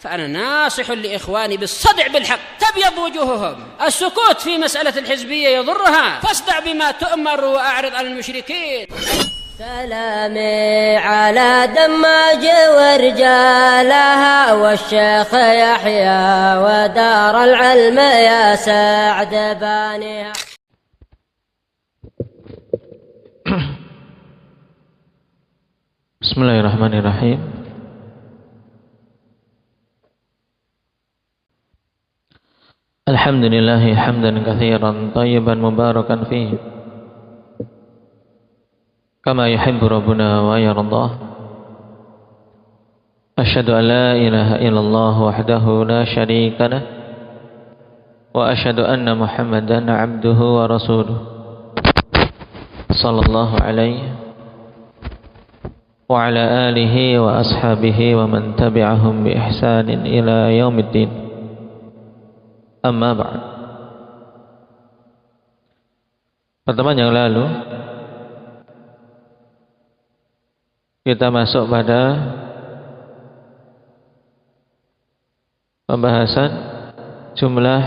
فأنا ناصح لإخواني بالصدع بالحق تبيض وجوههم. السكوت في مسألة الحزبية يضرها، فاصدع بما تؤمر وأعرض عن المشركين. سلامي على دماج ورجالها والشيخ يحيى ودار العلم يا سعد بانيها. Bismillahirrahmanirrahim. Alhamdulillahi hamdan katsiran tayyiban mubarakan fihi kama yuhibbu rabbuna wa yardah. Asyhadu an la ilaha illallah wahdahu la syarika lah wa asyhadu anna Muhammadan 'abduhu wa rasuluh sallallahu alaihi wa ala alihi wa ashabihi wa man tabi'ahum bi ihsanin ila yaumiddin. Amma ba'd. Pertemuan yang lalu kita masuk pada pembahasan jumlah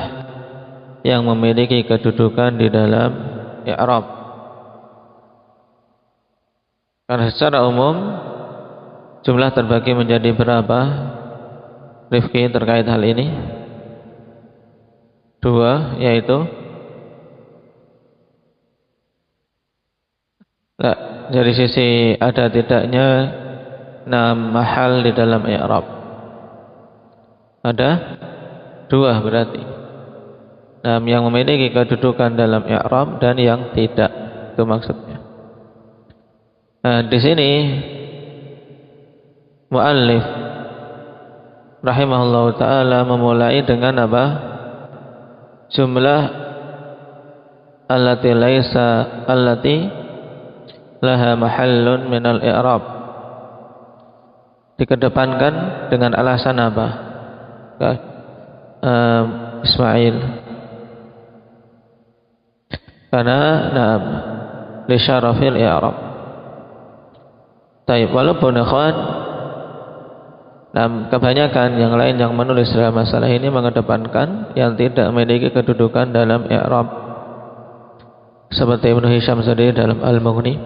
yang memiliki kedudukan di dalam i'rab. Karena secara umum jumlah terbagi menjadi berapa, Rifki, terkait hal ini? Dua, yaitu dari sisi ada tidaknya mahal di dalam i'rab. Ada dua berarti. Yang memiliki kedudukan dalam i'rab dan yang tidak, itu maksudnya. Di sini muallif rahimahullahu taala memulai dengan apa? Jumlah allati laha mahallun minal i'rab. Dikedepankan dengan alasan apa? Ismail. Karena li syarafil i'rab. Taib, walaupun ikhwan kebanyakan yang lain yang menulis dalam masalah ini mengedepankan yang tidak memiliki kedudukan dalam i'rab, seperti Ibnu Hisham sendiri dalam Al-Mughni.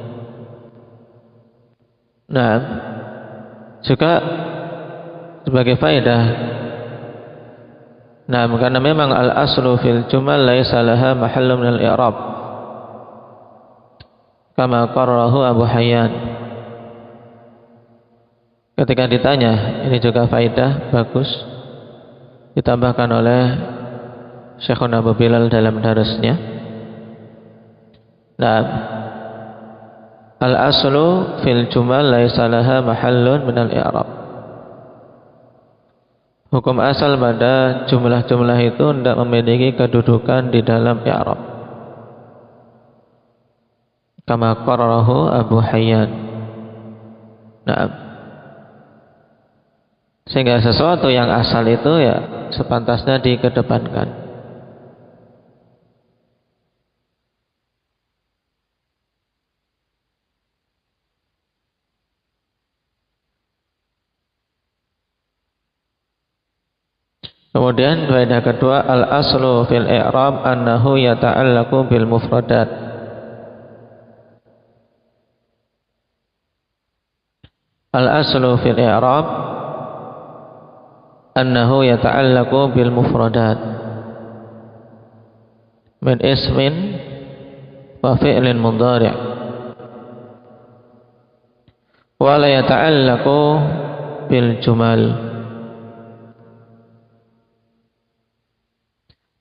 Juga sebagai faedah, karena memang al-aslu fil jumal laisa laha mahallun minal i'rab kama qarrahu Abu Hayyan. Ketika ditanya, ini juga faedah bagus ditambahkan oleh Syekhuna Abu Bilal dalam darasnya. Al-aslu fil jumal laisa laha mahallun minal i'rab. Hukum asal pada jumlah-jumlah itu tidak memiliki kedudukan di dalam i'rab. Kama qararahu Abu Hayyan. Sehingga sesuatu yang asal itu ya sepantasnya dikedepankan. Kemudian faedah kedua, al-aslu fil i'rab annahu yata'allaqu bil mufradat. Al-aslu fil i'rab annahu yata'allaqu bil mufradat min ismin wa fi'lin mudhari' wa la yata'allaqu bil jumal.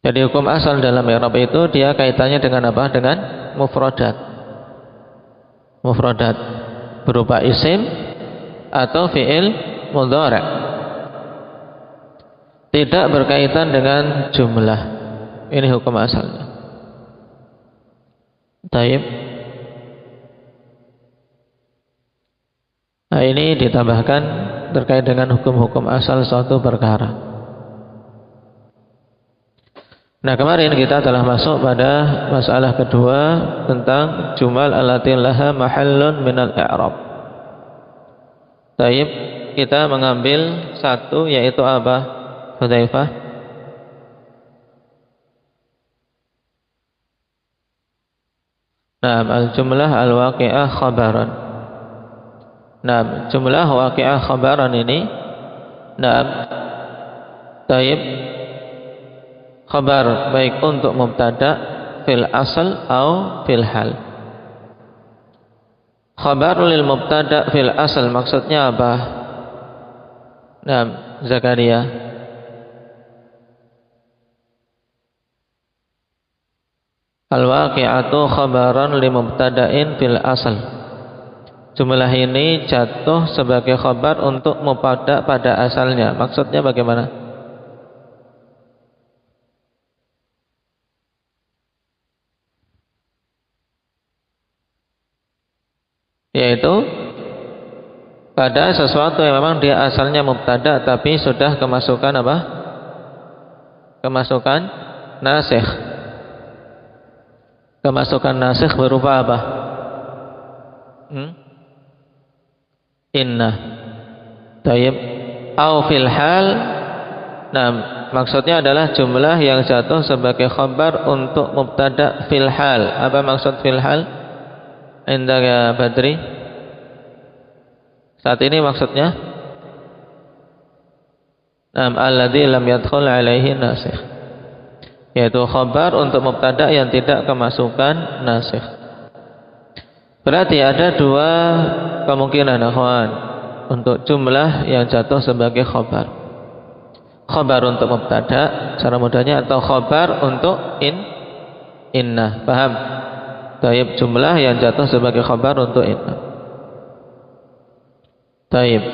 Jadi hukum asal dalam i'rab itu dia kaitannya dengan apa? Dengan mufradat. Mufradat berupa isim atau fi'il mudhari'. Tidak berkaitan dengan jumlah. Ini hukum asalnya. Taib. Ini ditambahkan terkait dengan hukum-hukum asal suatu perkara. Kemarin kita telah masuk pada masalah kedua tentang jumal allati laha mahallun minal i'rab. Taib. kita mengambil satu, yaitu apa, Hudzaifah? Nah, al-jumlah al-waqi'ah khabaran. Nah, jumlah waqi'ah khabaran ini, nah, taib khabar baik untuk mubtada fil asal atau fil hal. Khabar lil mubtada fil asal maksudnya apa? Nah, Zakaria. Al-waqi'atu khabaran li mubtada'in fil asal. Jumlah ini jatuh sebagai khabar untuk mubtada pada asalnya. Maksudnya bagaimana? Yaitu pada sesuatu yang memang dia asalnya mubtada tapi sudah kemasukan apa? Kemasukan nasikh. Kemasukan nasikh berupa apa? Inna. Tayyib. Au fil hal. Nah, maksudnya adalah jumlah yang jatuh sebagai khabar untuk mubtada fil hal. Apa maksud fil hal? Indah Badri. Saat ini maksudnya alladzi lam yadkhul alaihi nasikh, yaitu khabar untuk mubtada yang tidak kemasukan nasikh. Berarti ada dua kemungkinan akhwan untuk jumlah yang jatuh sebagai khabar. Khabar untuk mubtada cara mudahnya, atau khabar untuk inna. Paham? Taib, jumlah yang jatuh sebagai khabar untuk inna. Taib.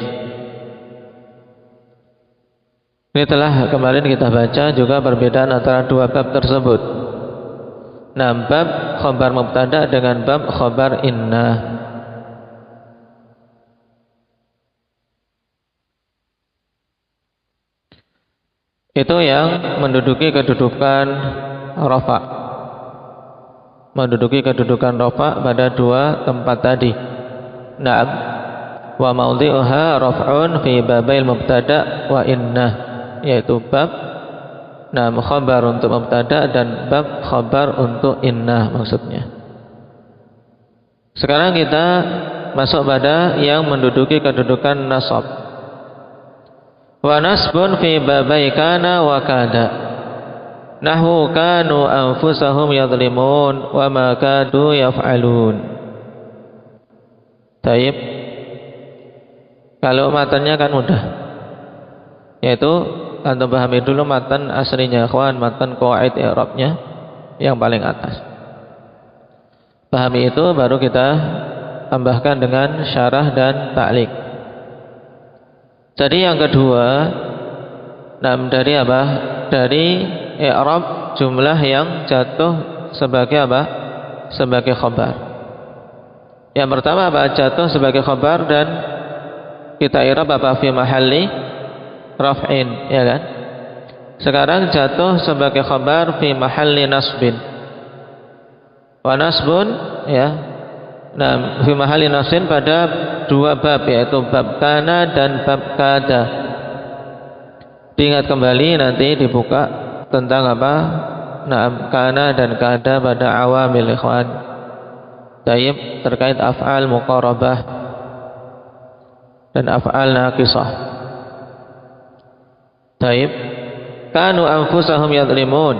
Ini telah kemarin kita baca juga perbedaan antara dua bab tersebut. Nah, bab khabar mubtada dengan bab khabar inna. Itu yang menduduki kedudukan rafa. Menduduki kedudukan rafa pada dua tempat tadi. Naam, wa maudhi'uha raf'un fi babail mubtada wa inna, yaitu bab khabar untuk mubtada dan bab khabar untuk inna maksudnya. Sekarang kita masuk pada yang menduduki kedudukan nasab. Wa nasbun fi babai kana wa kada. Nahu kanu anfusahum yadhlimun wa ma kadu yaf'alun. Taib. Kalau matanya kan mudah, yaitu antum pahami dulu matan aslinya ikhwan, matan qawaid i'rabnya yang paling atas. Pahami itu baru kita tambahkan dengan syarah dan ta'liq. Jadi yang kedua, dari apa? Dari i'rab jumlah yang jatuh sebagai apa? Sebagai khabar. Yang pertama apa? Jatuh sebagai khabar dan kita i'rab apa? Fi mahalli raf'in, ya kan? Sekarang jatuh sebagai khabar fi mahalli nasbin. Wa nasbun, ya. Nah, fi mahalli nasbin pada dua bab, yaitu bab kana dan bab kada. Diingat kembali nanti dibuka tentang apa? Nah, kana dan kada pada awamil ikhwan. Taib, terkait af'al muqarabah dan af'al naqisah. Taib, kanu anfusahum yadhlimun.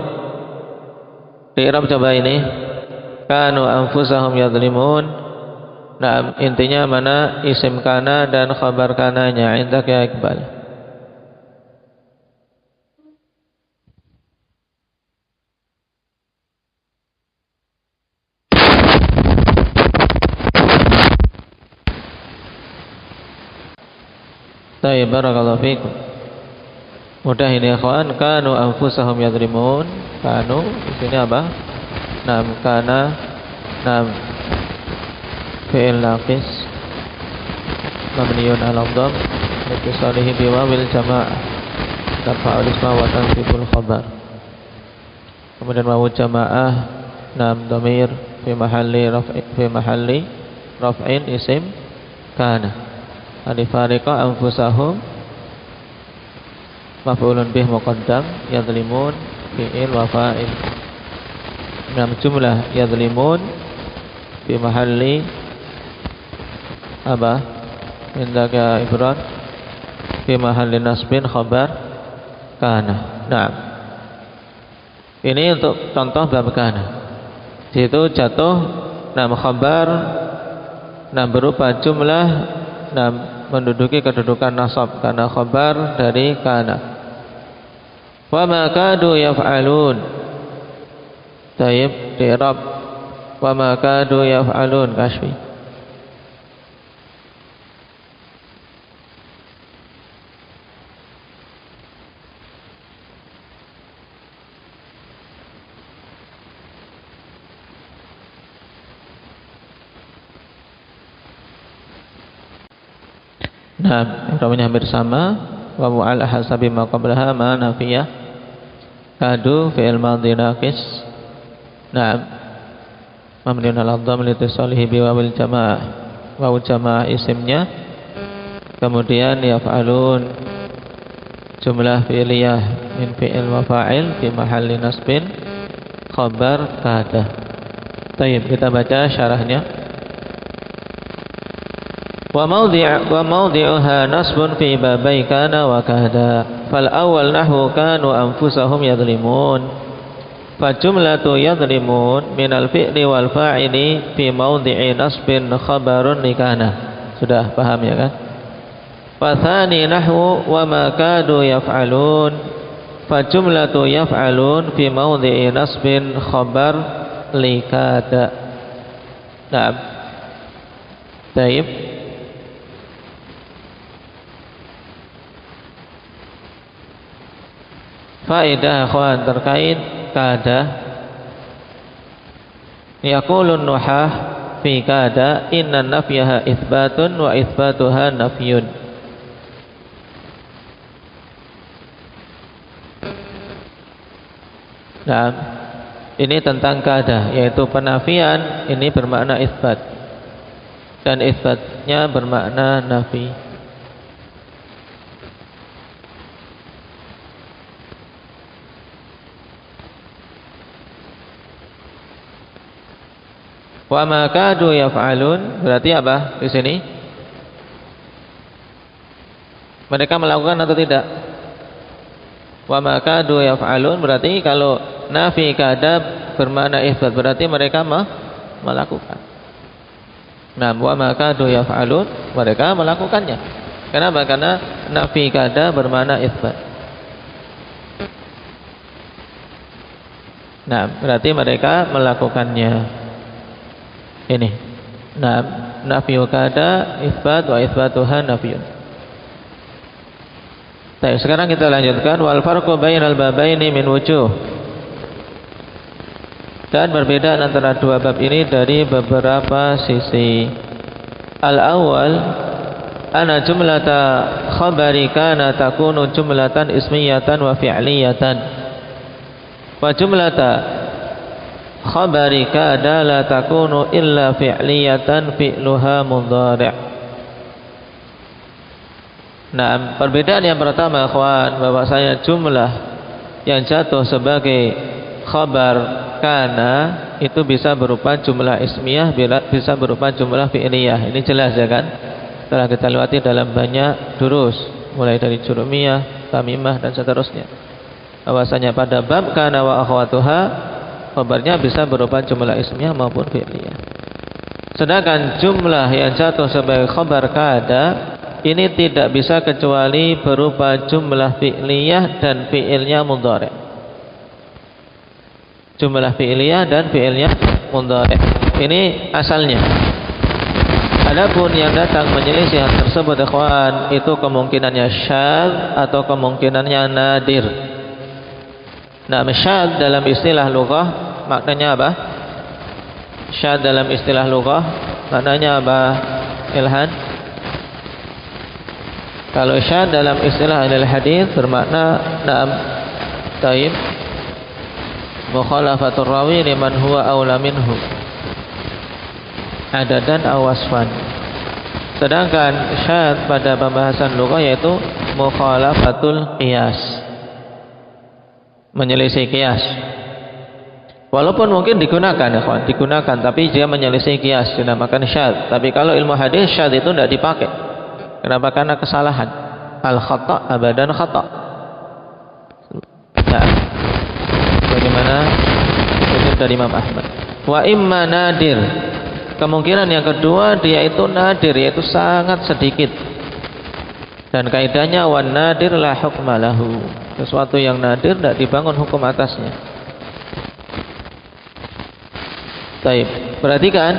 Di'rab coba ini. Kanu anfusahum yadhlimun. Nah, intinya mana isim kana dan khabar kananya? Indak ya Iqbal. Taib, barakallahu fikum. Mudah ini ikhwan. Kanu anfusahum yadhlimun. Kanu di sini apa? Nam kana nam fi'il naqis mabniun 'ala dhamm litisalihi bi wawil jamaah tafa'ul isma wa tansibul khabar. Kemudian wawu jamaah nam dhamir fi mahalli raf'in isim kana. Alifariqa anfusahum maf'ulun bih muqaddam, yadlimun fi'il wa fa'il. Jumlah yadlimun fi mahalli apa? Indaka ibran fi mahalli nasbin khabar kana. Nah, ini untuk contoh bab kana. Di situ jatuh khabar berupa jumlah menduduki kedudukan nasab karena khabar dari kana. Wa ma kadu yaf'alun. Taib i'rab wa ma kadu yaf'alun kasfi. Nah, i'rabnya hampir sama. Wa mu'al hasabi ma qablaha ma nafiyah. Kadu fi'il madhi naqis. Nah, mabniun 'ala dhamm litisalihi bi wawil jamaah. Wawu jamaah isimnya. Kemudian yaf'alun jumlah fi'liyah min fi'il wa fa'il fi mahalli nasbin khabar kada. Baik, kita baca syarahnya. Wa mawdi'uha nasbun fi babai kana wa kada. Fal awwal nahwu kanu anfusahum yadlimun. Fa jumlatu yadlimun minal fi'li wal fa'ili fi mawdi'i nasbin khabarun li kana. Sudah paham ya kan? Fa tsani nahwu wa ma kadu yaf'alun. Fa jumlatu yaf'alun fi mawdi'i nasbin khabar li kada. Naam. Baik. Faedah akhwan terkait kada. Yaqulun nuhah fi kada inna nafyaha itsbatun wa itsbatuha nafyun. Nah, ini tentang kada, yaitu penafian ini bermakna itsbat dan itsbatnya bermakna nafi. Wa ma kadu yaf'alun berarti apa di sini? Mereka melakukan atau tidak? Wa ma kadu yaf'alun berarti kalau nafi kada bermakna itsbat berarti mereka melakukan. Nah, wa ma kadu yaf'alun mereka melakukannya. Kenapa? Karena nafi kada bermakna itsbat. Nah, berarti mereka melakukannya. Ini. Nah, nafyu kada itsbat wa itsbatuha nafyun. Baik, sekarang kita lanjutkan wal farqu bainal babaini min wujuh. Dan berbeda antara dua bab ini dari beberapa sisi. Al-awwal ana jumlata khabari kana takunu jumlatan ismiyatan wa fi'liyatan. Wa jumlata khabari kada la takunu illa fi'liyatan fi'luha mudhari'. Nah, perbedaan yang pertama akhwan bahwasanya jumlah yang jatuh sebagai khabar kana itu bisa berupa jumlah ismiyah, bisa berupa jumlah fi'liyah. Ini jelas ya kan? Telah kita lewati dalam banyak durus mulai dari jurumiyah, tamimah dan seterusnya. Bahwasanya pada bab kana wa akhwatuha khabarnya bisa berupa jumlah ismiyah maupun fi'liyah. Sedangkan jumlah yang jatuh sebagai khabar kada ini tidak bisa kecuali berupa jumlah fi'liyah dan fi'ilnya mudhari'. Jumlah fi'liyah dan fi'ilnya mudhari'. Ini asalnya. Adapun yang datang menyelisih hal tersebut ikhwan itu kemungkinannya syadz atau kemungkinannya nadir. Nah, syadz dalam istilah lughah maknanya apa? Syadz dalam istilah lughah maknanya apa? Ilhan. Kalau syadz dalam istilah ahli hadis bermakna na'am taib mukhalafatur rawi liman huwa aula minhu adadan aw wasfan. Sedangkan syadz pada pembahasan lughah yaitu mukhalafatul qiyas, menyelisih qiyas. Walaupun mungkin digunakan ya kawan, digunakan tapi dia menyelisih qiyas, dinamakan syadz. Tapi kalau ilmu hadis syadz itu tidak dipakai. Kenapa? Karena kesalahan. Al khata' abadan khata'. Nah, bagaimana kutip dari Imam Ahmad. Wa imma nadir. Kemungkinan yang kedua dia itu nadir, yaitu sangat sedikit. Dan kaidahnya wan nadir la hukma lahu. Sesuatu yang nadir tidak dibangun hukum atasnya. Baik, perhatikan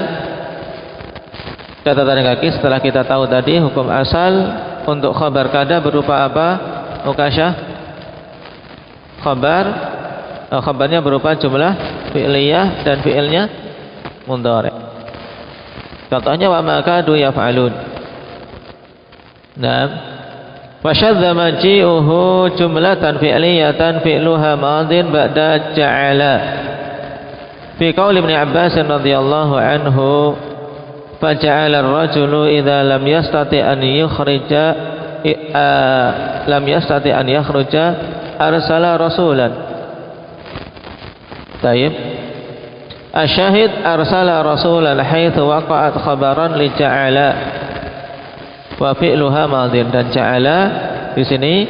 catatan kaki setelah kita tahu tadi hukum asal untuk khabar kada berupa apa? Mukasyah. Khabarnya berupa jumlah fi'liyah dan fi'ilnya mudhari'. Contohnya wa ma kadu yaf'alun. Naam. Wa syadza maji'uhu jumlatan fi'liyatan fi'luha madin ba'da ja'ala. Fi qaul Ibnu Abbas radhiyallahu anhu, fa ja'ala ar-rajulu idza lam yastati an yakhruja arsala rasulan. Baik. Asyahid arsala rasulan haitsu waqa'at khabaran li ja'ala wa fi'luha madin. Dan ja'ala di sini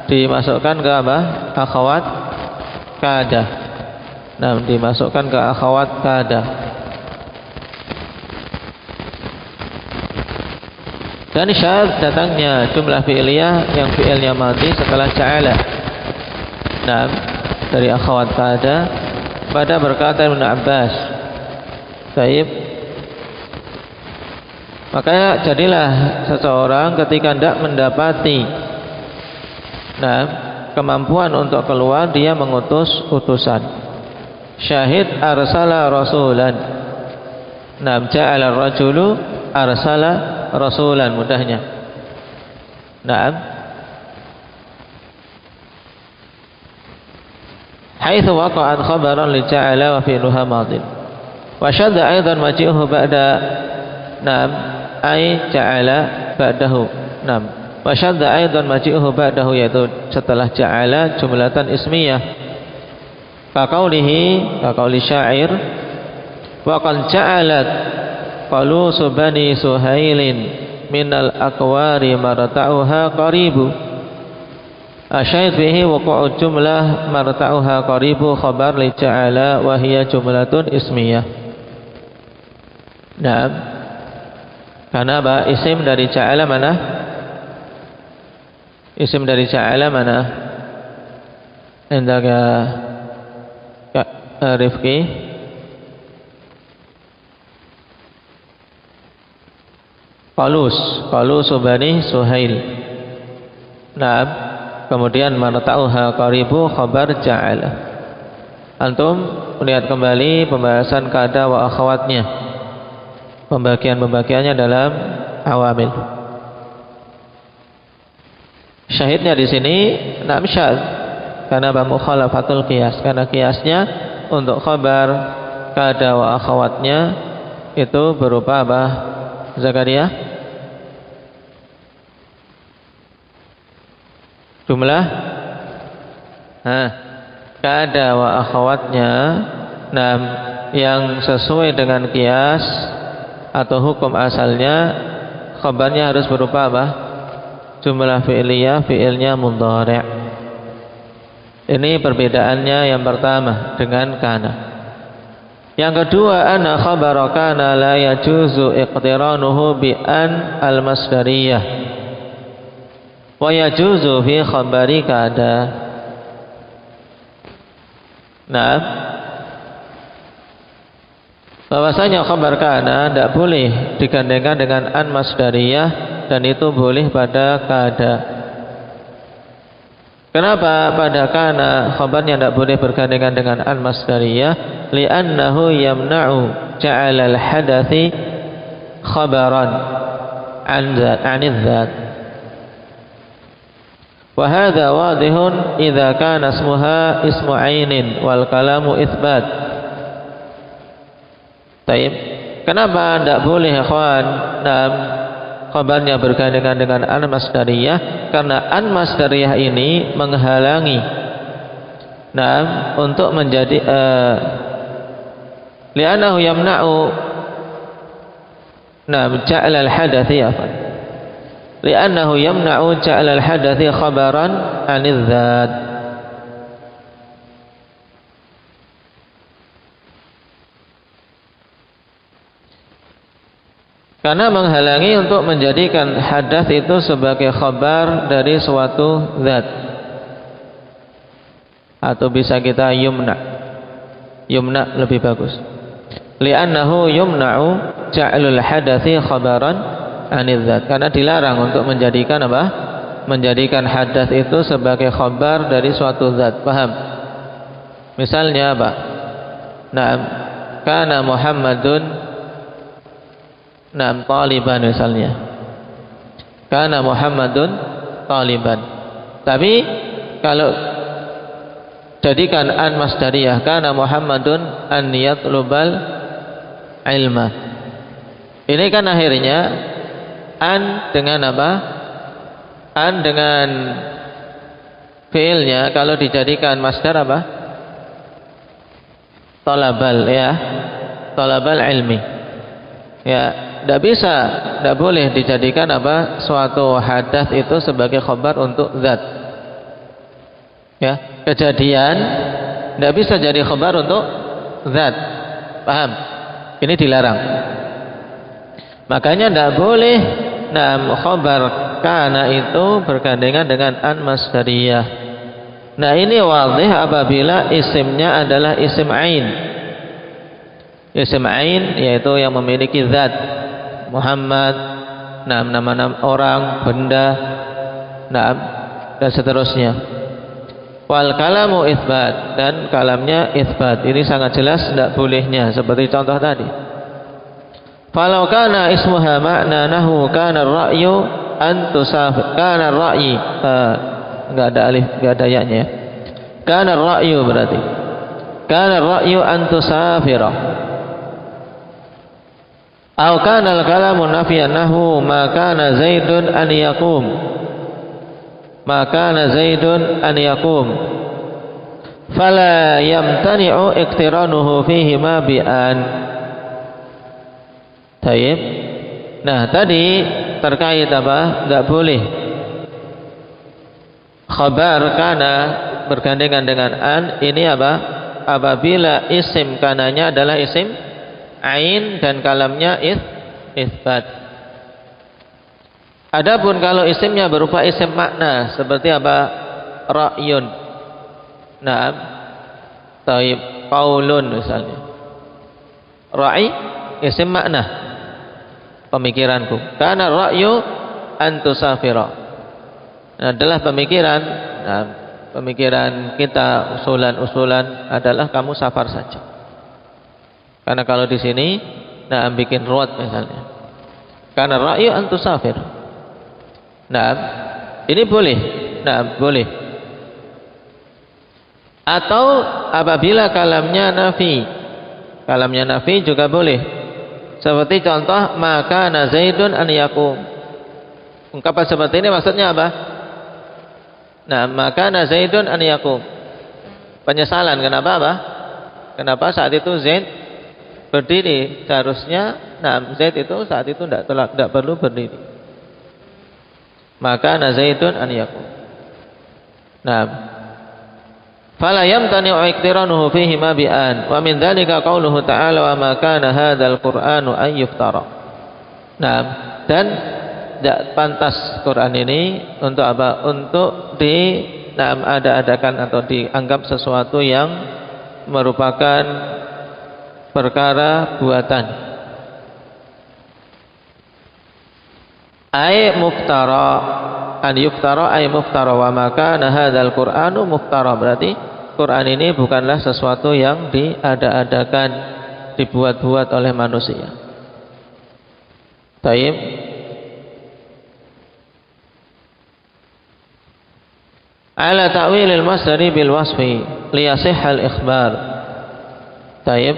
dimasukkan ke apa? Akhawat kada. Dimasukkan ke akhawat kada. Dan syadz datangnya jumlah fi'liyah yang fi'ilnya madhi setelah ja'ala. Dari akhawat kada pada berkata Ibnu Abbas. Baik. Makanya jadilah seseorang ketika tidak mendapati kemampuan untuk keluar, dia mengutus utusan. Syahid arsala rasulan. Ja'ala ar-rajulu arsala rasulan, mudahnya. Haitsu waqa'at khabaran li ja'ala wa fi'luha madin. Wa syadda aidan maji'uhu ba'da ay ja'ala ba'dahu. Wa syadda aidan maji'uhu ba'dahu, yaitu setelah ja'ala jumlatan ismiyah. Ka qauli syair wa qad ja'alat qalusu bani suhailin minal akwari marta'uha qaribu. Asyahid fihi wuqu'u jumlah marta'uha qaribu khabar li ja'ala wa hiya jumlatun ismiyah. Karena apa? Isim dari ja'ala mana? Isim dari ja'ala mana? Indaka Rifki. Qalus bani Suhail. Kemudian marta'uha qaribu khabar ja'ala. Antum lihat kembali pembahasan kada wa akhawatnya, pembagiannya dalam awamil. Syahidnya di sini syadz karena mukhalafatul qiyas, karena qiyasnya untuk khabar kada wa akhawatnya itu berupa apa? Zakaria? Jumlah kada wa akhawatnya yang sesuai dengan qiyas atau hukum asalnya, khabarnya harus berupa apa? Jumlah fi'liyah, fi'ilnya mudhari'. Ini perbedaannya yang pertama dengan kana. Yang kedua, anna khabara kana la yajuzu iqtiranuhu bi an al-masdariyah wa yajuzu fi khabari kada. Bahwasanya khabar kana tidak boleh digandengkan dengan an masdariyah, dan itu boleh pada kada. Kenapa pada kana khabarnya tidak boleh bergandengan dengan an masdariyah? Li'annahu yamna'u ja'ala al-hadathi khabaran anidh dzat. Wa hadha wadihun idza kana ismuha ismu ainin wal kalamu itsbat. Baik, kenapa tidak boleh ikhwan khabarnya bergandengan dengan an-masdariyah? Karena an-masdariyah ini menghalangi untuk menjadi li'annahu yamna'u ja'al al-hadathi li'annahu yamna'u ja'al al-hadathi khabaran 'anil dzat. Karena menghalangi untuk menjadikan hadas itu sebagai khabar dari suatu zat. Atau bisa kita yumna lebih bagus. Li'annahu yumna'u ja'lul hadathi khabaran 'anil zat. Karena dilarang untuk menjadikan apa? Menjadikan hadas itu sebagai khabar dari suatu zat. Paham? Misalnya apa? Kana Muhammadun taliban misalnya. Kana Muhammadun taliban. Tapi kalau jadikan an masdariyah, kana Muhammadun an yatlubal ilma. Ini kan akhirnya an dengan apa? An dengan fiilnya kalau dijadikan masdar apa? Talabal, ya. Talabal ilmi. Ya, tidak bisa, tidak boleh dijadikan apa suatu hadas itu sebagai khabar untuk zat. Ya, kejadian tidak bisa jadi khabar untuk zat. Paham? Ini dilarang. Makanya tidak boleh khabar kana itu bergandengan dengan an masdariyah. Nah, ini wadih apabila isimnya adalah isim ain. Isim ain yaitu yang memiliki zat. Muhammad, nama-nama orang, benda, dan seterusnya. Wal kalamu itsbat, dan kalamnya itsbat. Ini sangat jelas tidak bolehnya seperti contoh tadi. Falau kana ismuha ma'nanahu kana ar-ra'yu an tusafir. Kana ar-ra'yi enggak ada alif, enggak ada ya-nya. Kana ar-ra'yu berarti. Kana ar-ra'yu an tusafira. Aw kana al-kalamu nafiyan nahu ma kana Zaidun an yaqum. Ma kana Zaidun an yaqum. Fala yamtani'u iqtiranuhu fihi ma bi an. Baik. Nah, tadi terkait apa? Enggak boleh khabar kana bergandengan dengan an. Ini apa? Apabila isim kananya adalah isim ain dan kalamnya itsbat. Adapun kalau isimnya berupa isim makna seperti apa? Ra'yun. Naam. Taib, qaulun misalnya. Ra'i isim makna. Pemikiranku. Karena ra'yu an tusafira. Adalah pemikiran, pemikiran kita usulan adalah kamu safar saja. Karena kalau di sini bikin ruwat misalnya. Karena ra'yu an tusafir. Ini boleh. Boleh. Atau apabila kalamnya nafi. Kalamnya nafi juga boleh. Seperti contoh maka Zaidun an yaqum. Ungkapan seperti ini maksudnya apa? Maka Zaidun an yaqum. Penyesalan, kenapa apa? Kenapa saat itu Zaid berdiri? Seharusnya Zaid itu saat itu tidak perlu berdiri. Maka Zaidun an yaqum. Fala yamtani'u iqtiranuhu fihi ma bi an. Wa min dzalika qauluhu ta'ala wa ma kana hadzal qur'anu an yuftara. Dan tidak pantas Quran ini untuk apa? Untuk ada-adakan atau dianggap sesuatu yang merupakan perkara buatan. Ay muftara, an yuftara ay muftara, wa maka hadzal qur'anu muftara. Berarti Quran ini bukanlah sesuatu yang diada-adakan, dibuat-buat oleh manusia. Taib. Ala ta'wilil masdari bil wasfi liyasihhal ikhbar. Taib.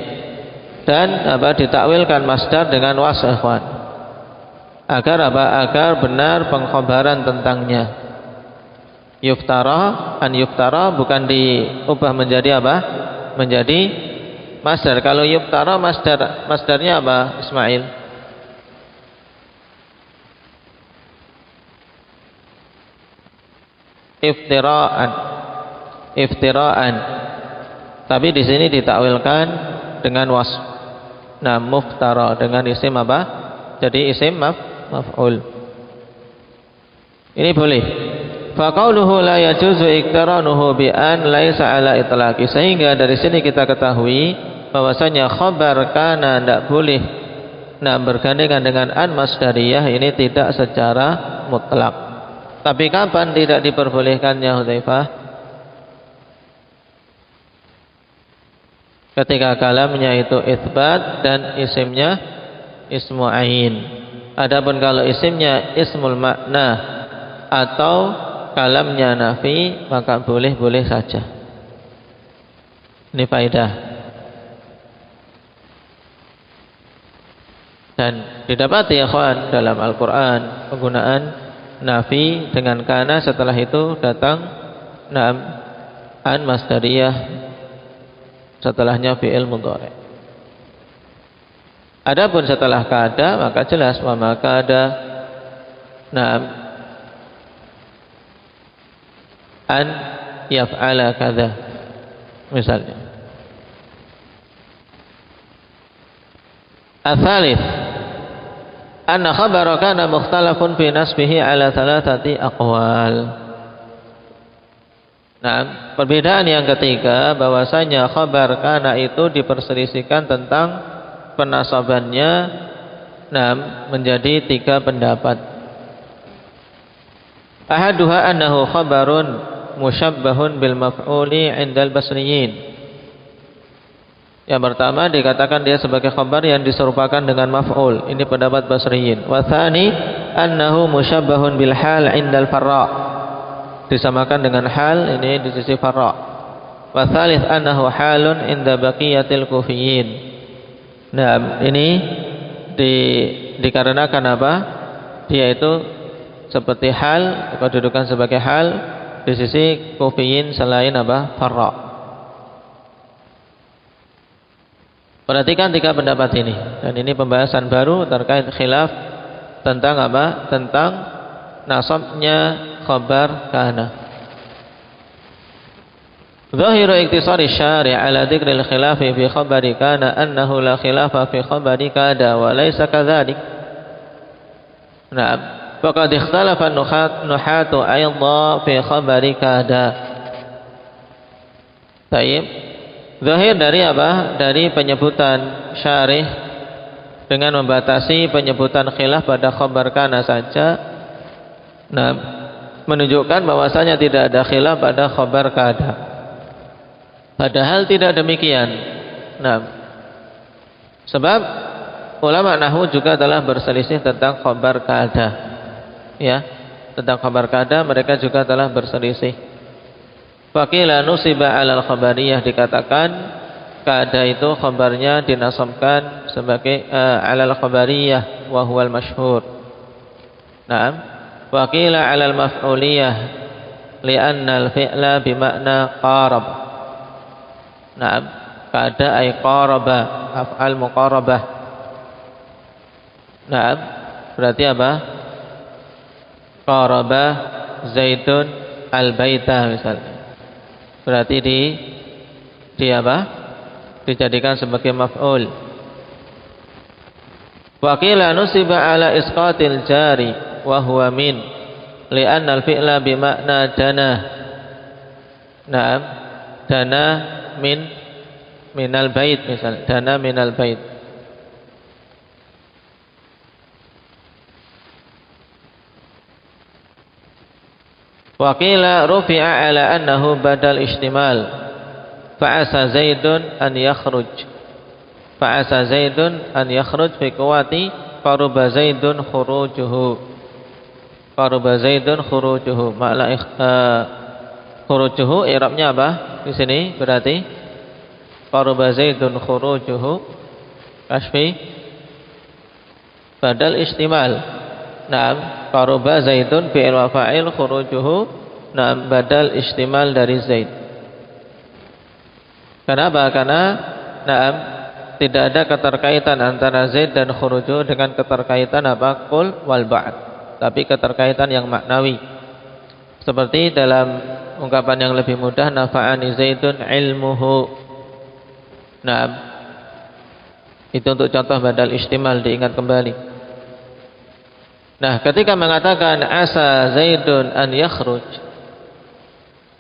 Dan ditakwilkan masdar dengan was, ikhwan. Agar agar benar pengkhabaran tentangnya. Yuftara, an yuftara bukan diubah menjadi menjadi masdar. Kalau yuftara masdarnya Ismail? Iftiraan. Tapi di sini ditakwilkan dengan was. Nah, muftara dengan isim Jadi isim maf'ul. Ini boleh. Fa qauluhu la yajuzu iqtiranuhu bi an laisa ala itlaqi. Sehingga dari sini kita ketahui bahwasanya khabar kana tidak boleh bergandengan dengan an masdariyah ini tidak secara mutlak. Tapi kapan tidak diperbolehkannya, Hudzaifah? Ketika kalamnya itu itsbat dan isimnya ismu ain. Adapun kalau isimnya ismul makna atau kalamnya nafi, maka boleh-boleh saja. Ini faedah. Dan didapati ya kawan dalam Al-Quran penggunaan nafi dengan kana, setelah itu datang an masdariyah, setelahnya fi'il mudhari'. Adapun setelah kada maka jelas wa maka ada an yaf'ala kadza misalnya. Ats-tsalits anna khabara kana mukhtalafun fi nasbihi ala thalathati aqwal. Perbedaan yang ketiga bahwasanya khabar kana itu diperselisihkan tentang penasabannya menjadi 3 pendapat. Ahaduha annahu khabarun musyabbahun bil maf'uli 'indal basriyin. Yang pertama dikatakan dia sebagai khabar yang diserupakan dengan maf'ul. Ini pendapat basriyin. Wa tsani annahu musyabbahun bil hal 'indal farra. Disamakan dengan hal ini di sisi farra. Wa tsalits annahu halun 'inda baqiyatil kufiyyin. Ini dikarenakan dia itu seperti hal, kedudukan sebagai hal di sisi kufiyin selain farra. Perhatikan 3 pendapat ini. Dan ini pembahasan baru terkait khilaf tentang tentang nasabnya khabar kana. Zahiru iktisari syari' ala dzikril khilafi fi khabari kana annahu la khilafa fi khabari kada wa laysa kadzalik. Faqad ikhtalafa nuhatu aidha fi khabari kada. Baik. Zahir dari Dari penyebutan syarih dengan membatasi penyebutan khilaf pada khabar kana saja. Menunjukkan bahwasanya tidak ada khilaf pada khabar kada. Padahal tidak demikian. Sebab ulama nahwu juga telah berselisih tentang khabar kada. Ya, tentang khabar kada mereka juga telah berselisih. Faqila nusiba 'alal khabariyah, dikatakan kada itu khabarnya dinasabkan sebagai 'alal khabariyah wa huwal masyhur. Faqila 'alal maf'uliyah li'anna al-fi'la bimakna qarab. Kada ay qaraba, af'al muqarabah. Berarti qaraba Zaidun al-baita misalnya. Berarti dijadikan sebagai maf'ul. Wa qila nusiba ala isqatil jari wa huwa min li'anna al-fi'la bimakna dana. Dana minal bait misalnya. Dana minal bait. Wa qila rufi'a ala annahu badal istimal. Fa'asa Zaidun an yakhruj. Fa'asa Zaidun an yakhruj fi quwati qaruba Zaidun khurujuhu. Qaruba Zaidun khurujuhu. Makna khurujuhu i'rabnya di sini berarti qaruba Zaidun khurujuhu Kasfi badal istimal. Naam, qaruba Zaidun fi'il wa fa'il khurujuhu. Naam, badal istimal dari Zaid. Kenapa? Karena naam, tidak ada keterkaitan antara Zaid dan khurujuhu dengan keterkaitan apa? Qul wal ba'd. Tapi keterkaitan yang maknawi. Seperti dalam ungkapan yang lebih mudah, nafa'ani Zaidun ilmuhu. Naam, itu untuk contoh badal istimal, diingat kembali. Nah, ketika mengatakan asa Zaidun an yakhruj,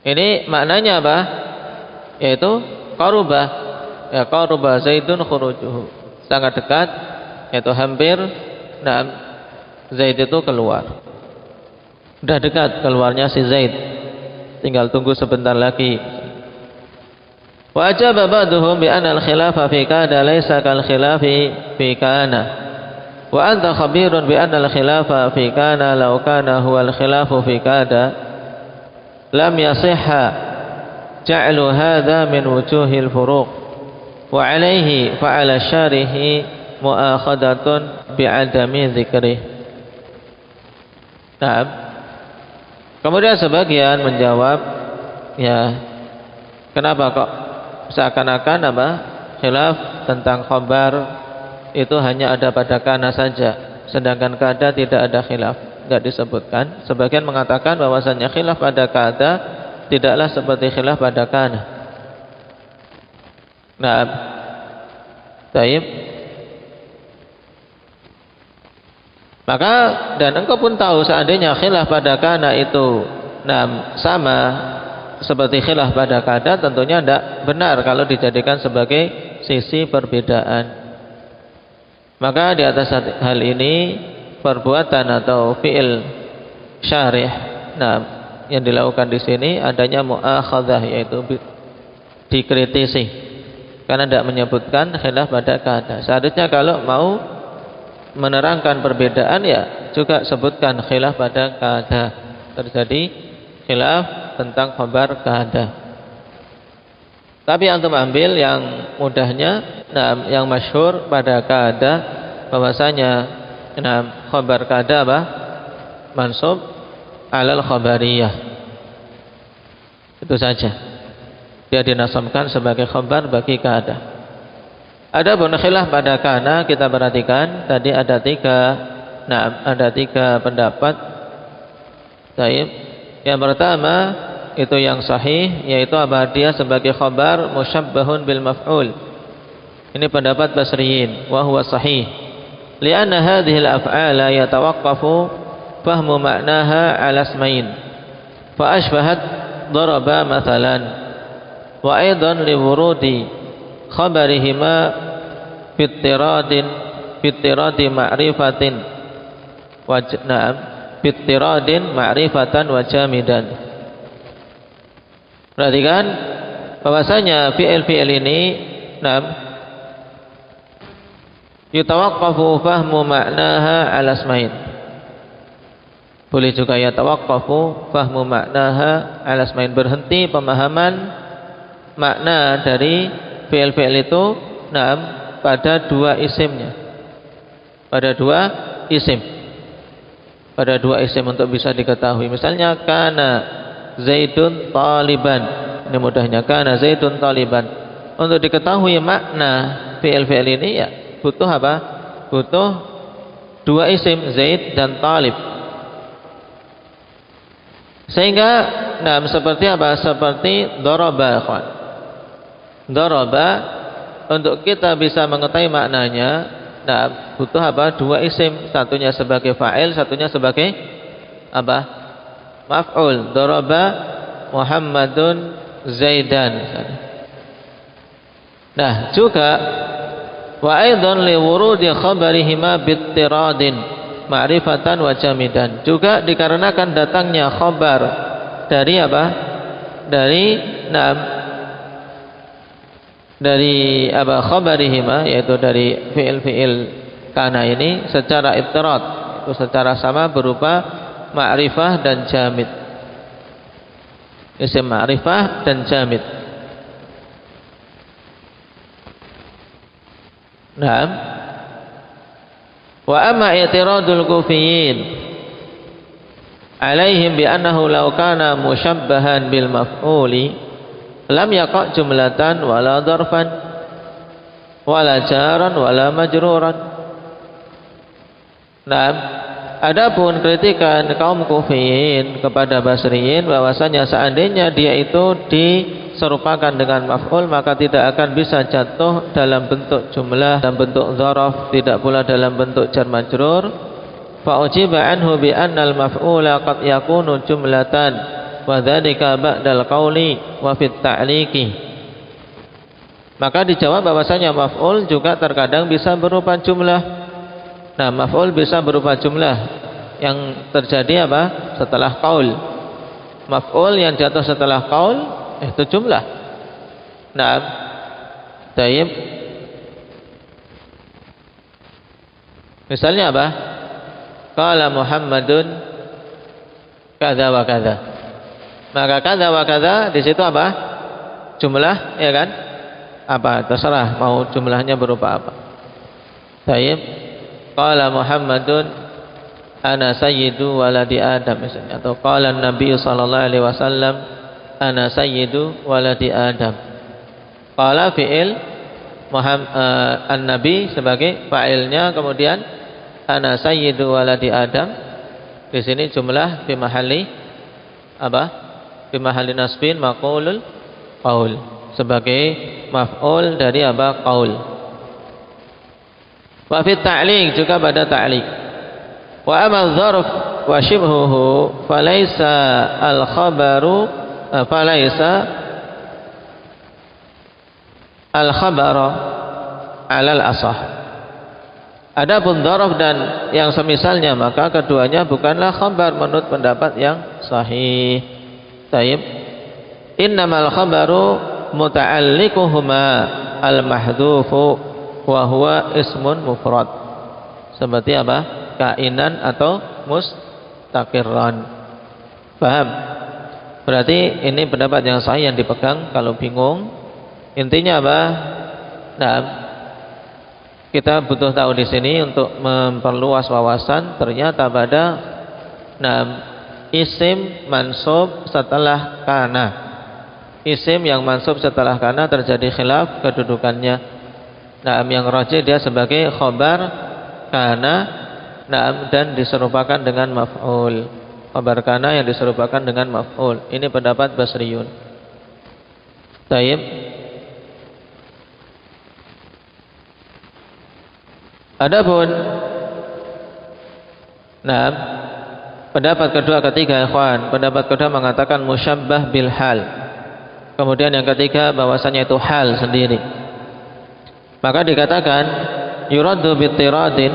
ini maknanya apa? Yaitu qaruba. Ya, qaruba Zaidun khurujuhu. Sangat dekat, yaitu hampir. Naam, Zaid itu keluar. Sudah dekat keluarnya si Zaid, tinggal tunggu sebentar lagi. Wa ajaba ba'duhum bi anna al-khilafa fi kana laysa kal khilafi fi kana. Wa anta khabirun bi anna al-khilafa fi kana law kana huwa al-khilafu fi kada lam yasihha ja'lu hadha min wujuhil furuq. Wa alayhi fa'ala syarihi mu'akhadatun bi adami dzikrih. Nah, kemudian sebagian menjawab, ya, kenapa kok seakan-akan apa? Khilaf tentang khabar itu hanya ada pada kana saja, sedangkan kada tidak ada khilaf, tidak disebutkan. Sebagian mengatakan bahwasannya khilaf pada kada tidaklah seperti khilaf pada kana. Nah, baik. Maka dan engkau pun tahu seandainya khilaf pada kana itu sama seperti khilaf pada kada, tentunya tidak benar kalau dijadikan sebagai sisi perbedaan. Maka di atas hal ini perbuatan atau fi'il syarih yang dilakukan di sini adanya mu'akhadzah, yaitu dikritisi karena tidak menyebutkan khilaf pada kada. Seharusnya kalau mau menerangkan perbedaan, ya juga sebutkan khilaf pada kada. Terjadi khilaf tentang khabar kada. Tapi antum ambil yang mudahnya, yang masyhur pada kada, bahwasanya khabar kada apa? Mansub alal khabariyah. Itu saja. Dia dinasabkan sebagai khabar bagi kada. Adapun khilaf pada kana, kita perhatikan tadi ada tiga pendapat. Baik. Yang pertama itu yang sahih, yaitu apa? Dia sebagai khabar musyabbahun bil maf'ul. Ini pendapat Basriyin, wa huwa sahih. Li'anna hadhihi al-af'ala yatawaqqafu fahmu ma'naha 'ala ismain. Fa ashbahat daraba mathalan. Wa aidan li wurudi khabarihima bittiradin ma'rifatin bittiradin ma'rifatan wa jamidan. Perhatikan bahwasanya fi'il ini yutawaqqafu fahmu ma'naha 'ala ismain. Boleh juga yatawaqqafu fahmu ma'naha 'ala ismain, berhenti pemahaman makna dari fi'il itu pada dua isimnya. Pada dua isim untuk bisa diketahui. Misalnya kana Zaidun taliban. Ini mudahnya kana Zaidun taliban. Untuk diketahui makna fi'il ini, ya butuh apa? Butuh dua isim, Zaid dan Talib. Sehingga seperti apa? Seperti daraba, ikhwan. Daraba, untuk kita bisa mengetahui maknanya, butuh apa? Dua isim, satunya sebagai fa'il, satunya sebagai apa? Maf'ul. Daraba Muhammadun Zaidan. Nah, juga wa aidan li wurudi khabarihima bittiradin ma'rifatan wa jamidan. Juga dikarenakan datangnya khabar dari apa? Dari apa? Khabarihima, yaitu dari fi'il kana ini secara ittirad, itu secara sama berupa ma'rifah dan jamid. Isim ma'rifah dan jamid. Naam. Wa amma i'tiradul kufiyyin alaihim bi annahu law kana musyabbahan bil maf'uli lam yaqa' jumlatan wala dharfan wala jaran wala majruran. Naam. Adapun kritikan kaum kufiyin kepada basriyin bahwasanya seandainya dia itu diserupakan dengan maf'ul maka tidak akan bisa jatuh dalam bentuk jumlah, dalam bentuk dzaraf, tidak pula dalam bentuk jar majrur. Fa ujiba anhu bi annal maf'ula qad yakunu jumlatan wa dzalika ba'dal qauli wa fit ta'liqi. Maka dijawab bahwasanya maf'ul juga terkadang bisa berupa jumlah. Nah, maf'ul bisa berupa jumlah yang terjadi apa? Setelah qaul. Maf'ul yang jatuh setelah qaul itu jumlah. Nah, tayyib. Misalnya apa? Qala Muhammadun kadza wa kadza. Maka kadza wa kadza di situ apa? Jumlah, ya kan? Apa? Terserah mau jumlahnya berupa apa. Tayyib. Qala Muhammadun ana sayyidu waladi Adam misalnya, atau qala Nabi sallallahu alaihi wasallam ana sayyidu waladi Adam. Qala fi'il an-nabi sebagai fa'ilnya, kemudian ana sayyidu waladi Adam. Di sini jumlah fi mahalli apa? Fi mahalli nasbin maqulul qaul, sebagai maf'ul dari apa? Qaul. Wa fi ta'liq juga pada ta'liq. Wa amma dzarf wa shibhuhu falaysa al-khabaru falaysa al-khabara 'ala al-asah. Adapun dzarf dan yang semisalnya maka keduanya bukanlah khabar menurut pendapat yang sahih. Taib. Innamal khabaru muta'alliquhuma al-mahdhufu wa huwa ismun mufrad. Seperti apa? Kainan atau mustaqirran. Paham? Berarti ini pendapat yang sahih yang dipegang kalau bingung. Intinya apa? Nah, kita butuh tahu di sini untuk memperluas wawasan. Ternyata pada isim mansub setelah kana, isim yang mansub setelah kana terjadi khilaf kedudukannya. Yang rajih dia sebagai khabar kana, dan diserupakan dengan maf'ul. Khabar kana yang diserupakan dengan maf'ul. Ini pendapat Basriyun. Taib. Adapun pendapat kedua, ketiga, ikhwan. Pendapat kedua mengatakan musyabbah bil hal. Kemudian yang ketiga bahwasanya itu hal sendiri. Maka dikatakan yuradu bittiradin.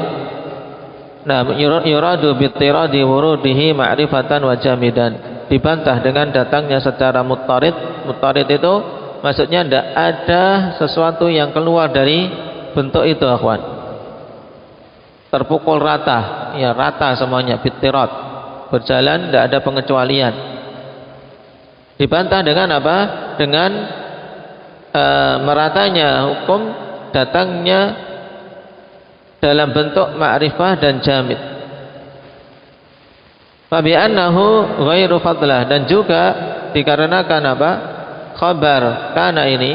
Yuradu bittiradi wurudihi ma'rifatan wa jamidan. Dibantah dengan datangnya secara muttarid. Muttarid itu maksudnya tidak ada sesuatu yang keluar dari bentuk itu, akhwan. Terpukul rata, ya rata semuanya, bittirad. Berjalan tidak ada pengecualian. Dibantah dengan apa? Dengan meratanya hukum datangnya dalam bentuk ma'rifah dan jamid. Fa bi annahu ghairu fadlah, dan juga dikarenakan apa? Khabar kana ini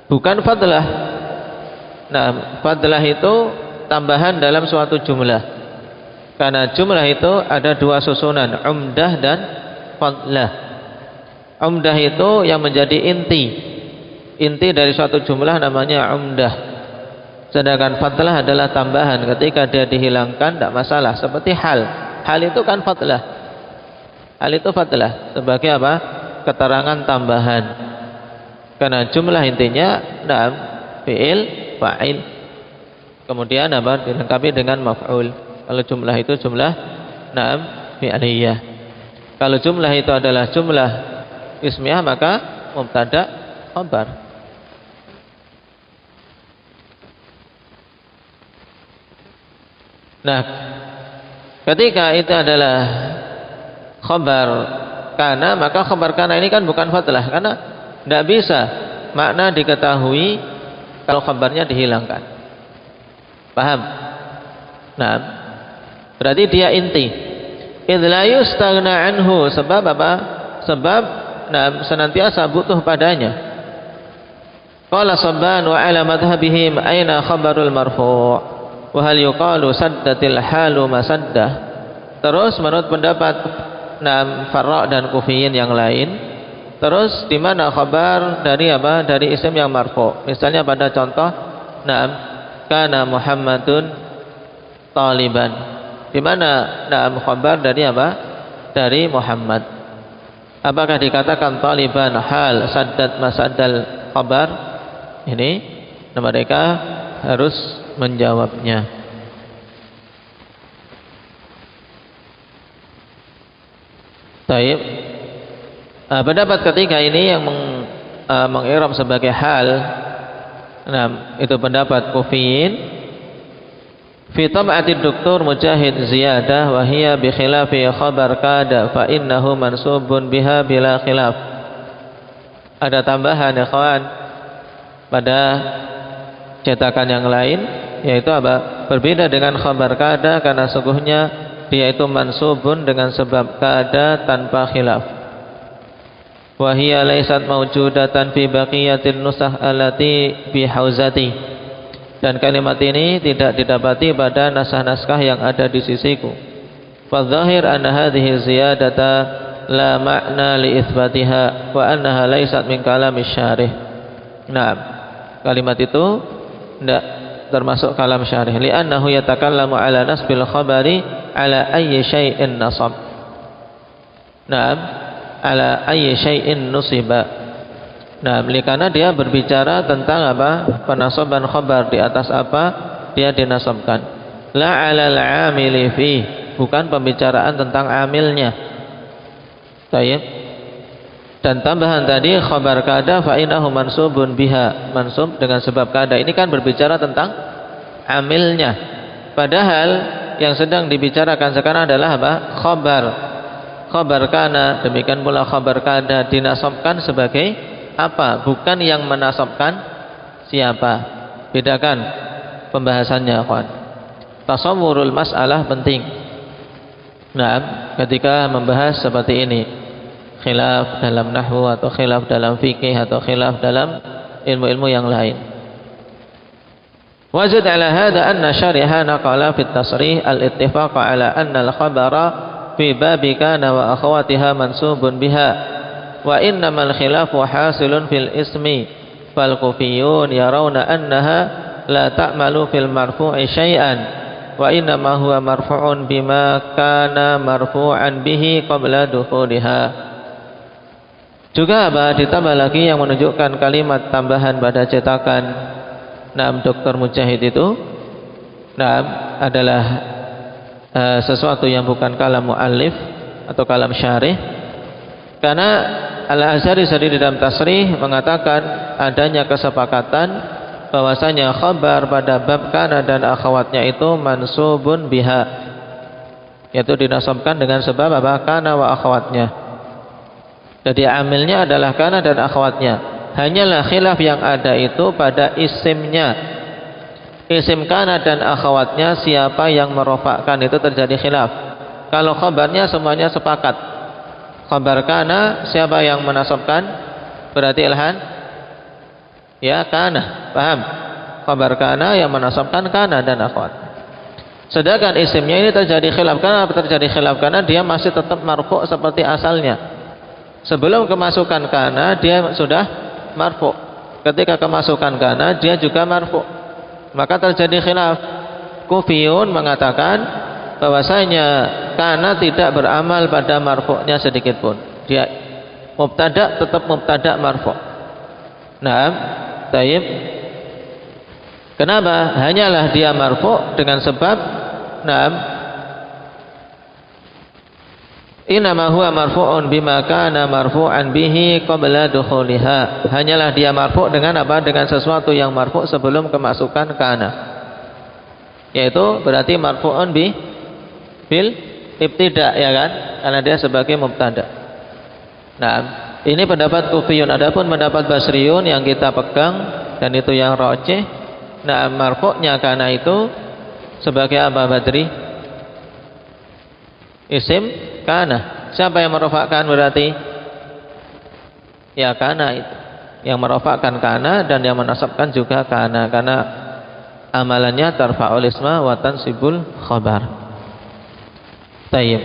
bukan fadlah. Fadlah itu tambahan dalam suatu jumlah. Karena jumlah itu ada dua susunan, umdah dan fadlah. Umdah itu yang menjadi inti dari suatu jumlah namanya umdah. Sedangkan fadlah adalah tambahan. Ketika dia dihilangkan tidak masalah. Seperti hal. Hal itu kan fadlah. Hal itu fadlah. Sebagai apa? Keterangan tambahan. Karena jumlah intinya fi'il, fa'il. Kemudian apa? Dilengkapi dengan maf'ul. Kalau jumlah itu jumlah fi'liyah. Kalau jumlah itu adalah jumlah ismiyah maka mubtada khabar. Ketika itu adalah khabar kana, maka khabar kana ini kan bukan fadlah, karena tidak bisa makna diketahui kalau khabarnya dihilangkan. Paham? Nah, berarti dia inti. Idz la yustaghna anhu, sebab apa? Sebab senantiasa butuh padanya. Qala Sabban wa ala madhhabihim aina khabarul marfu' wa hal yuqalu saddatil halu masaddah. Terus menurut pendapat Farra' dan Kufiyin yang lain, terus di mana khabar dari apa? Dari isim yang marfu'. Misalnya pada contoh kana Muhammadun taliban. Di mana khabar dari apa? Dari Muhammad. Apakah dikatakan taliban hal saddad masaddal khabar? Ini mereka harus menjawabnya. Baik. Pendapat ketiga ini yang mengiram sebagai hal. Itu pendapat Kufiyin. Fi tab'ati Dr. Mujahid ziyadah wa hiya bi khilafi khabar kada fa innahu mansubun biha bila khilaf. Ada tambahan ya kawan pada cetakan yang lain, yaitu apa? Berbeda dengan khabar kada karena sungguhnya dia itu mansubun dengan sebab kada tanpa khilaf. Wa hiya laysat mawjudatan fi baqiyatin nusakh allati bi hauzati. Dan kalimat ini tidak didapati pada naskah-naskah yang ada di sisiku. Fadh-dhahir anna hadhihi ziyadata la ma'na li itsbatiha wa annaha laysat min kalami syarih. Nah, kalimat itu tidak termasuk kalam syarih. Li'annahu yatakallamu ala nasbil khabari ala ayyi syai'in nasab. Naam, ala ayyi syai'in nusiba. Nah, karena dia berbicara tentang apa? Penasaban khabar, di atas apa dia dinasabkan. La 'alal 'amili fi, bukan pembicaraan tentang amilnya. Baik. Dan tambahan tadi khabar kada fa innahu mansubun biha, mansub dengan sebab kada. Ini kan berbicara tentang amilnya. Padahal yang sedang dibicarakan sekarang adalah apa? Khabar kana, demikian pula khabar kada dinasabkan sebagai apa? Bukan yang menasabkan siapa. Bedakan pembahasannya, kawan. Tasawwurul mas'alah penting. Nah, ketika membahas seperti ini, khilaf dalam nahwu atau khilaf dalam fikih atau khilaf dalam ilmu-ilmu yang lain. Wajad ala hadha anna syariha naqala fit tasrih al-ittifaq ala anna al-khabara fi babi kana wa akhawatiha mansubun biha. Wa innamal khilafu hasilun fil ismi fal kufiyun yarawna annaha la ta'malu fil marfu'i syai'an wa innama huwa marfu'un bima kana marfu'an bihi qabla dukhuliha. Juga apa? Ditambah lagi yang menunjukkan kalimat tambahan pada cetakan Dr. Mujahid itu adalah sesuatu yang bukan kalam muallif atau kalam syarih. Karena Al-Azhari sendiri dalam tasrih mengatakan adanya kesepakatan bahwasanya khabar pada bab kana dan akhawatnya itu mansubun biha, yaitu dinasabkan dengan sebab apa? Kana wa akhawatnya. Jadi amilnya adalah kana dan akhawatnya. Hanyalah khilaf yang ada itu pada isimnya. Isim kana dan akhawatnya siapa yang merofakkan itu terjadi khilaf. Kalau khabarnya semuanya sepakat. Khabar kana siapa yang menasabkan? Berarti Ilhan? Ya, kana. Paham? Khabar kana yang menasabkan kana dan akhwat. Sedangkan isimnya ini terjadi khilaf. Karena terjadi khilaf? Karena dia masih tetap marfu' seperti asalnya. Sebelum kemasukan kana dia sudah marfu'. Ketika kemasukan kana dia juga marfu'. Maka terjadi khilaf. Kufiyun mengatakan bahwasanya kana tidak beramal pada marfu'nya sedikit pun. Dia mubtada tetap mubtada marfu'. Naam, taib. Kenapa? Hanyalah dia marfu' dengan sebab innama huwa marfu'un bima kana marfu'an bihi qabla dukhuliha. Hanyalah dia marfu' dengan apa? Dengan sesuatu yang marfu' sebelum kemasukan kana. Yaitu berarti marfu'un bil ibtida, ya kan? Karena dia sebagai mubtada. Nah, ini pendapat Kufiyun. Adapun pendapat Basriyun yang kita pegang dan itu yang rajih, nah marfu'nya kana itu sebagai apa Badri? Isim kana. Siapa yang merofakkan berarti? Ya kana itu. Yang merofakkan kana dan yang menasabkan juga kana, karena amalannya tarfa'ul isma wa tansibul khabar. Tayyib.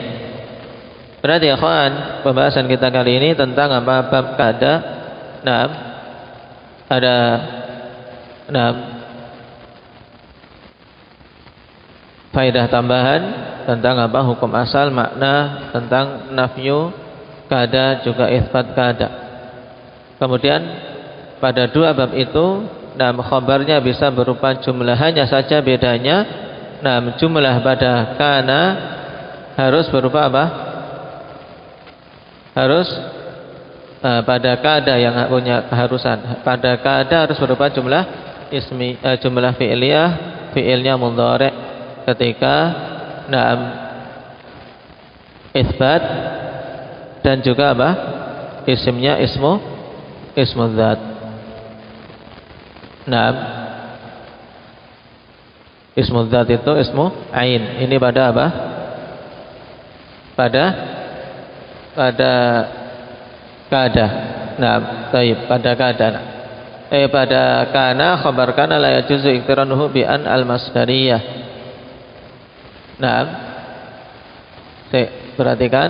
Berarti ya kawan, pembahasan kita kali ini tentang apa? Bab kada. Nah, ada faedah tambahan tentang apa? Hukum asal, makna tentang nafyu kada juga itsbat kada. Kemudian pada dua bab itu, khabarnya bisa berupa jumlah, hanya saja bedanya jumlah pada kana harus berupa apa? Harus pada kada yang punya keharusan. Pada kada harus berupa jumlah ismi, jumlah fi'liyah, fi'ilnya mudhari' ketika itsbat, dan juga apa? Isimnya ismu dzat. Ismu dzat itu ismu ain. Ini pada apa? Pada kada. Taib, pada kada. Pada kana khabar kana la yajuzu iqtiranuhu bi an al-masdariyah. Perhatikan.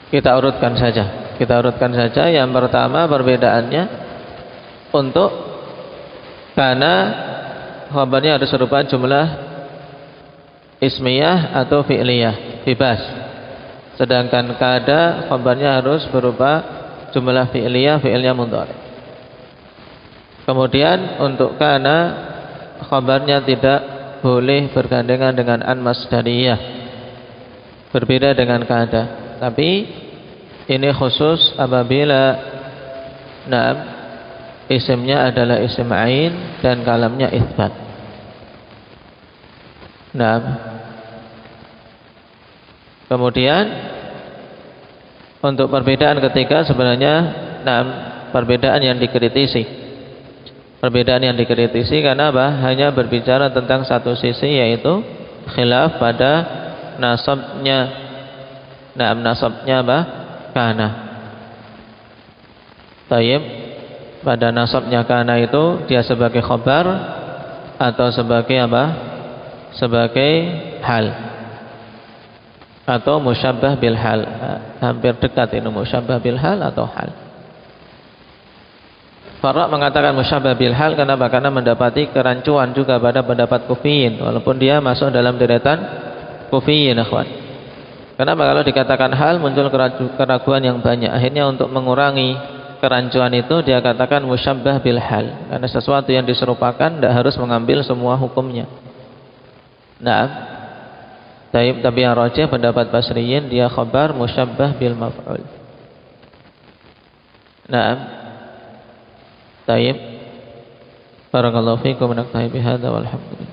Kita urutkan saja. Yang pertama perbedaannya, untuk kana khabarnya harus berupa jumlah ismiyah atau fi'liyah, bebas. Sedangkan kada khabarnya harus berupa jumlah fi'liyah, fi'ilnya mudhari'. Kemudian untuk kana khabarnya tidak boleh bergandengan dengan an masdariyah, berbeda dengan kada. Tapi ini khusus apabila isimnya adalah isim ain dan kalamnya itsbat. Kemudian untuk perbedaan ketiga sebenarnya perbedaan yang dikritisi. Perbedaan yang dikritisi karena apa? Hanya berbicara tentang satu sisi, yaitu khilaf pada nasabnya. Nasabnya apa? Kana. Tayyib. Pada nasabnya kana itu dia sebagai khabar atau sebagai apa? Sebagai hal atau musyabbah bil hal. Hampir dekat ini musyabbah bil hal atau hal. Farra mengatakan musyabbah bil hal kenapa? Karena mendapati kerancuan juga pada pendapat kufiyin, walaupun dia masuk dalam deretan kufiyin, akhwan. Kenapa? Kalau dikatakan hal muncul keraguan yang banyak. Akhirnya untuk mengurangi kerancuan itu dia katakan musyabbah bil hal, karena sesuatu yang diserupakan tidak harus mengambil semua hukumnya. Tapi yang rajih pendapat Basriyin, dia khabar musyabbah bil maf'ul. Taib. Barakallahu fiikum, naktahi bihadza walhamdulillah.